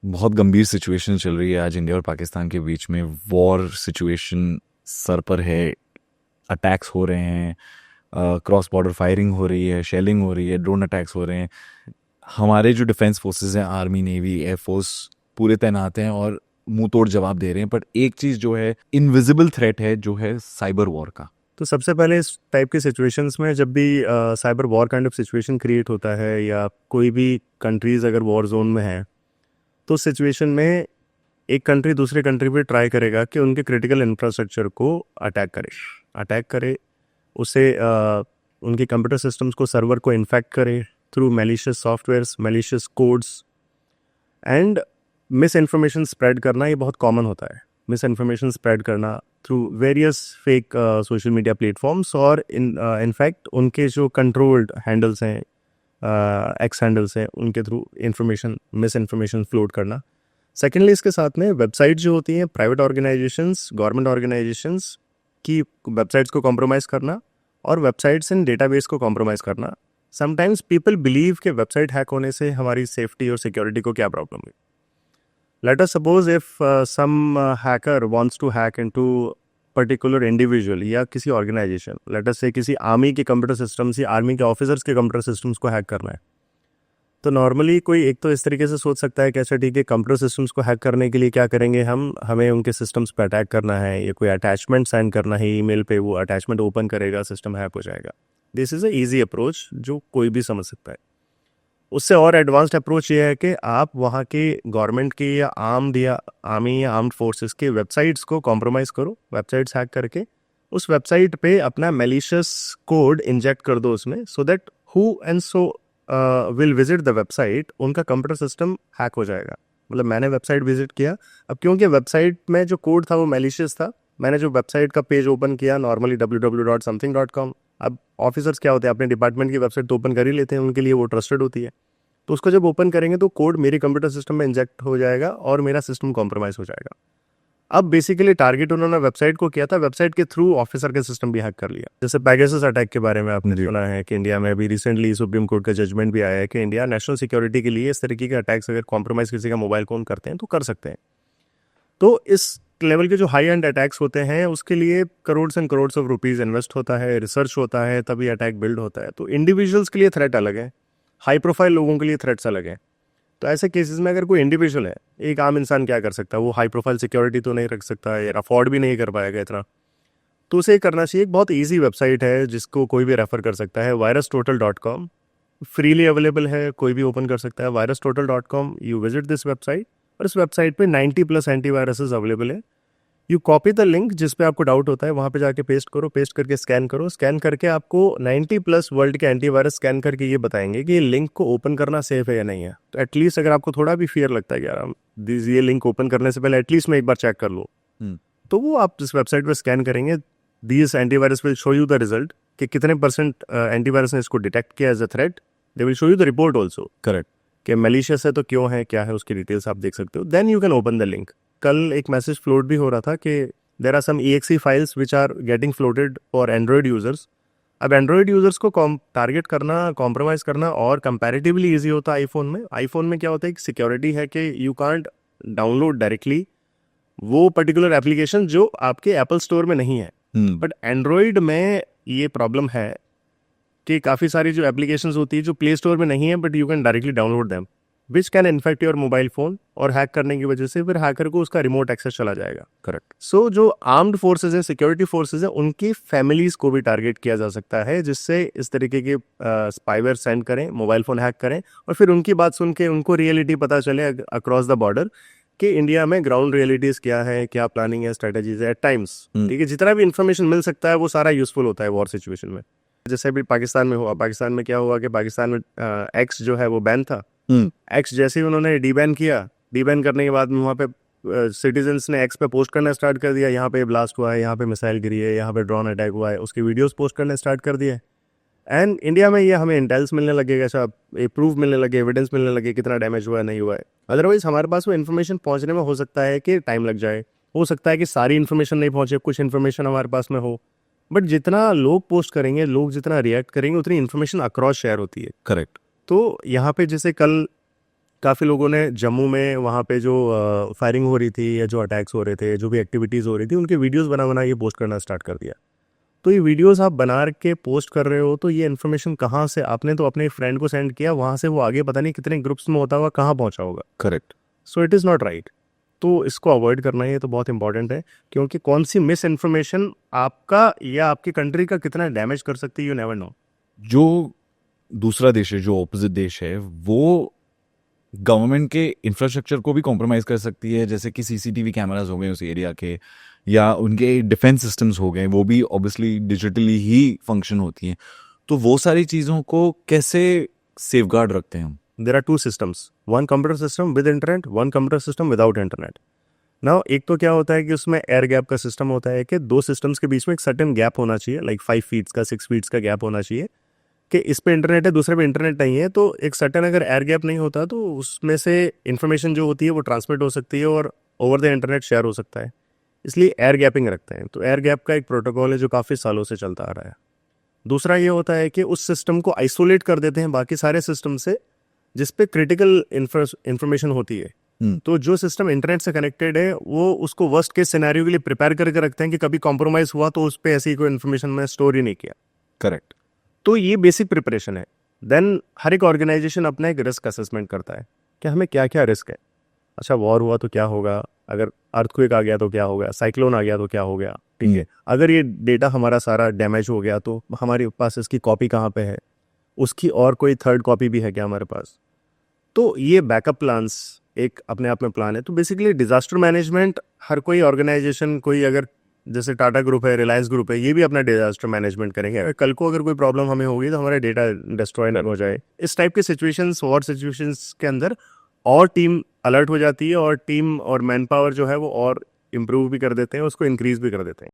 बहुत गंभीर सिचुएशन चल रही है आज इंडिया और पाकिस्तान के बीच में। वॉर सिचुएशन सर पर है, अटैक्स हो रहे हैं, क्रॉस बॉर्डर फायरिंग हो रही है, शेलिंग हो रही है, ड्रोन अटैक्स हो रहे हैं। हमारे जो डिफेंस फोर्सेस हैं, आर्मी, नेवी, एयरफोर्स, पूरे तैनात हैं और मुंह तोड़ जवाब दे रहे हैं। पर एक चीज़ जो है इनविजिबल थ्रेट है, जो है साइबर वॉर का। तो सबसे पहले इस टाइप की सिचुएशंस में जब भी cyber war kind of situation create होता है या कोई भी कंट्रीज अगर वॉर जोन में है, तो सिचुएशन में एक कंट्री दूसरे कंट्री पे ट्राई करेगा कि उनके क्रिटिकल इंफ्रास्ट्रक्चर को अटैक करे उसे उनके कंप्यूटर सिस्टम्स को, सर्वर को इन्फेक्ट करे through malicious softwares, malicious codes and miss information spread करना। ये बहुत कॉमन होता है, मिस इन्फॉर्मेशन स्प्रेड करना through various fake social media platforms और इनफैक्ट उनके जो कंट्रोल्ड हैंडल्स हैं, एक्स हैंडल्स हैं, उनके थ्रू मिस इन्फॉर्मेशन फ्लोट करना। सेकेंडली, इसके साथ में वेबसाइट जो होती हैं, प्राइवेट ऑर्गेनाइजेशंस, गवर्नमेंट ऑर्गेनाइजेशंस की वेबसाइट्स को कॉम्प्रोमाइज़ करना और वेबसाइट्स एंड डेटाबेस को कॉम्प्रोमाइज़ करना। समटाइम्स पीपल बिलीव कि वेबसाइट हैक होने से हमारी सेफ्टी और सिक्योरिटी को क्या प्रॉब्लम है। Let us suppose if some hacker wants to hack into particular individual या किसी ऑर्गेनाइजेशन, let us say किसी आर्मी के कंप्यूटर सिस्टम्स या आर्मी के ऑफिसर्स के कंप्यूटर सिस्टम्स को हैक करना है, तो नॉर्मली कोई एक तो इस तरीके से सोच सकता है कि अच्छा ठीक है, कंप्यूटर सिस्टम्स को हैक करने के लिए क्या करेंगे, हमें उनके सिस्टम्स पर अटैक करना है या कोई अटैचमेंट सेंड करना है ईमेल पे, वो अटैचमेंट ओपन करेगा, सिस्टम हैक हो जाएगा। This is a easy approach जो कोई भी समझ सकता है। उससे और एडवांस्ड अप्रोच ये है कि आप वहाँ के गवर्नमेंट के या आर्मी या आर्म्ड फोर्सेस के वेबसाइट्स को कॉम्प्रोमाइज़ करो, वेबसाइट्स हैक करके उस वेबसाइट पे अपना मैलिशियस कोड इंजेक्ट कर दो उसमें, so that who and so will visit the website, उनका कंप्यूटर सिस्टम हैक हो जाएगा। मतलब मैंने वेबसाइट विजिट किया, अब क्योंकि वेबसाइट में जो कोड था वो मैलिशियस था, मैंने जो वेबसाइट का पेज ओपन किया नॉर्मली www.something.com, अब ऑफिसर्स क्या होते हैं, अपने डिपार्टमेंट की वेबसाइट तो ओपन कर ही लेते हैं, उनके लिए वो ट्रस्टेड होती है। तो उसको जब ओपन करेंगे तो कोड मेरे कंप्यूटर सिस्टम में इंजेक्ट हो जाएगा और मेरा सिस्टम कॉम्प्रोमाइज हो जाएगा। अब बेसिकली टारगेट उन्होंने वेबसाइट को किया था, वेबसाइट के थ्रू ऑफिसर के सिस्टम भी हैक कर लिया। जैसे पैगासस अटैक के बारे में आपने सुना है कि इंडिया में अभी रिसेंटली सुप्रीम कोर्ट का जजमेंट भी आया है कि इंडिया नेशनल सिक्योरिटी के लिए इस तरीके के अटैक्स अगर कॉम्प्रोमाइज किसी का मोबाइल फोन करते हैं तो कर सकते हैं। तो इस लेवल के जो हाई एंड अटैक्स होते हैं उसके लिए crores and crores of rupees invest होता है, रिसर्च होता है, तभी अटैक बिल्ड होता है। तो इंडिविजुअल्स के लिए थ्रेट अलग है, हाई प्रोफाइल लोगों के लिए थ्रेट्स अलग हैं। तो ऐसे केसेस में अगर कोई इंडिविजुअल है, एक आम इंसान क्या कर सकता है, वो हाई प्रोफाइल सिक्योरिटी तो नहीं रख सकता है या अफोर्ड भी नहीं कर पाएगा इतना, तो उसे करना चाहिए। एक बहुत ईजी वेबसाइट है जिसको कोई भी रेफर कर सकता है, virustotal.com, फ्रीली अवेलेबल है, कोई भी ओपन कर सकता है। virustotal.com, you visit this website और इस वेबसाइट पे 90+ एंटीवायरसेस अवेलेबल है। यू कॉपी द लिंक जिस पे आपको डाउट होता है, वहाँ पे जाके पेस्ट करो, पेस्ट करके स्कैन करो, स्कैन करके आपको 90+ वर्ल्ड के एंटीवायरस स्कैन करके ये बताएंगे कि ये लिंक को ओपन करना सेफ है या नहीं है। तो एटलीस्ट अगर आपको थोड़ा भी फियर लगता है कि यार ये लिंक ओपन करने से पहले एटलीस्ट मैं एक बार चेक कर लूँ, तो वो आप इस वेबसाइट पर स्कैन करेंगे, these antivirus will show you the result कि कितने % एंटीवायरस ने इसको डिटेक्ट किया as a threat. They will show you the report also, correct, कि मैलिशियस है तो क्यों है, क्या है, उसकी डिटेल्स आप देख सकते हो। Then you can open the link. कल एक मैसेज फ्लोट भी हो रहा था कि there are some EXE files which are getting floated for Android users. अब एंड्रॉयड यूजर्स को टारगेट करना, कॉम्प्रोमाइज करना और कंपैरेटिवली ईजी होता है आईफोन में। आईफोन में क्या होता है कि सिक्योरिटी है कि यू कांट डाउनलोड डायरेक्टली वो पर्टिकुलर एप्लीकेशन जो आपके एप्पल स्टोर में नहीं है। बट एंड्रॉयड में ये प्रॉब्लम है कि काफ़ी सारी जो एप्लीकेशंस होती है जो प्ले स्टोर में नहीं है, but you can directly download them, which can infect your mobile phone, और हैक करने की वजह से फिर हैकर को उसका रिमोट एक्सेस चला जाएगा। करेक्ट। सो जो आर्म्ड फोर्सेज हैं, सिक्योरिटी फोर्सेज हैं, उनकी फैमिलीज को भी टारगेट किया जा सकता है, जिससे इस तरीके के स्पाईवेयर सेंड करें, मोबाइल फोन हैक करें और फिर उनकी बात सुन के उनको रियलिटी पता चले अक्रॉस द बॉर्डर कि इंडिया में ग्राउंड रियलिटीज क्या है, क्या प्लानिंग है, स्ट्रेटेजीज है। एट टाइम्स ठीक है, जितना भी इन्फॉर्मेशन मिल सकता है वो सारा यूजफुल होता है वॉर सिचुएशन में। जैसे अभी पाकिस्तान में हुआ, पाकिस्तान में क्या हुआ कि पाकिस्तान में एक्स जो है वो बैन था। एक्स जैसे ही उन्होंने डीबैन किया, डीबैन करने के बाद में वहाँ पे सिटीजन्स ने एक्स पे पोस्ट करना स्टार्ट कर दिया, यहाँ पे ब्लास्ट हुआ है, यहाँ पे मिसाइल गिरी है, यहाँ पे ड्रोन अटैक हुआ है, उसकी वीडियोस पोस्ट करने स्टार्ट कर दिए। एंड इंडिया में ये हमें इंटेल्स मिलने लगेगा, अच्छा प्रूफ मिलने लगे, एविडेंस मिलने लगे कितना डैमेज हुआ है, नहीं हुआ है। अदरवाइज हमारे पास वो इन्फॉर्मेशन पहुँचने में हो सकता है कि टाइम लग जाए, हो सकता है कि सारी इन्फॉर्मेशन नहीं पहुँचे, कुछ इन्फॉर्मेशन हमारे पास में हो, बट जितना लोग पोस्ट करेंगे, लोग जितना रिएक्ट करेंगे, उतनी इन्फॉर्मेशन अक्रॉस शेयर होती है। करेक्ट। तो यहाँ पे जैसे कल काफ़ी लोगों ने जम्मू में वहाँ पे जो फायरिंग हो रही थी या जो अटैक्स हो रहे थे, जो भी एक्टिविटीज़ हो रही थी, उनके वीडियोस बना बना ये पोस्ट करना स्टार्ट कर दिया। तो ये वीडियोस आप बना के पोस्ट कर रहे हो, तो ये इन्फॉर्मेशन कहाँ से, आपने तो अपने फ्रेंड को सेंड किया, वहाँ से वो आगे पता नहीं कितने ग्रुप्स में होता हुआ कहाँ पहुँचा होगा। Correct. So it is not right. तो इसको अवॉइड करना ये तो बहुत इंपॉर्टेंट है, क्योंकि कौन सी मिस इन्फॉर्मेशन आपका या आपकी कंट्री का कितना डैमेज कर सकती है, यू नेवर नो। जो दूसरा देश है, जो ऑपोजिट देश है, वो गवर्नमेंट के इंफ्रास्ट्रक्चर को भी कॉम्प्रोमाइज़ कर सकती है, जैसे कि सीसीटीवी कैमरास हो गए उस एरिया के, या उनके डिफेंस सिस्टम्स हो गए, वो भी ऑब्वियसली डिजिटली ही फंक्शन होती हैं। तो वो सारी चीज़ों को कैसे सेफगार्ड रखते हैं हम? There are two systems, one computer system with internet, one computer system without internet. Now एक तो क्या होता है कि उसमें एयर गैप का सिस्टम होता है कि दो सिस्टम्स के बीच में एक सर्टेन गैप होना चाहिए, लाइक 5 फीट्स का, 6 फीट्स का गैप होना चाहिए, कि इस पे इंटरनेट है, दूसरे पे इंटरनेट नहीं है। तो एक सर्टेन अगर एयर गैप नहीं होता तो उसमें से इंफॉर्मेशन जो होती है वो ट्रांसमिट हो सकती है और ओवर द इंटरनेट शेयर हो सकता है, इसलिए एयर गैपिंग रखते हैं। तो एयर गैप का एक प्रोटोकॉल है जो काफ़ी सालों से चलता आ रहा है। दूसरा ये होता है कि उस सिस्टम को आइसोलेट कर देते हैं बाकी सारे सिस्टम से जिस पे क्रिटिकल इंफॉर्मेशन होती है। तो जो सिस्टम इंटरनेट से कनेक्टेड है वो उसको वर्स्ट केस सिनेरियो के लिए प्रिपेयर करके रखते हैं कि कभी कॉम्प्रोमाइज हुआ तो उस पर ऐसी कोई इन्फॉर्मेशन मैं स्टोर ही नहीं किया। करेक्ट। तो ये बेसिक प्रिपरेशन है। देन हर एक ऑर्गेनाइजेशन अपना एक रिस्क असेसमेंट करता है कि हमें क्या क्या रिस्क है। अच्छा, वॉर हुआ तो क्या होगा, अगर अर्थक्वेक आ गया तो क्या होगा, साइक्लोन आ गया तो क्या हो गया, ठीक है। अगर ये डेटा हमारा सारा डैमेज हो गया तो हमारे पास इसकी कॉपी कहाँ पे है, उसकी और कोई थर्ड कॉपी भी है क्या हमारे पास। तो ये बैकअप प्लान्स एक अपने आप में प्लान है। तो बेसिकली डिजास्टर मैनेजमेंट हर कोई ऑर्गेनाइजेशन, कोई अगर जैसे टाटा ग्रुप है, रिलायंस ग्रुप है, ये भी अपना डिजास्टर मैनेजमेंट करेंगे। अगर कल को अगर कोई प्रॉब्लम हमें होगी तो हमारा डेटा डिस्ट्रॉय ना हो जाए। इस टाइप के सिचुएशंस, वॉर सिचुएशंस के अंदर और टीम अलर्ट हो जाती है और टीम और मैन पावर जो है वो और इम्प्रूव भी कर देते हैं, उसको इंक्रीज भी कर देते हैं।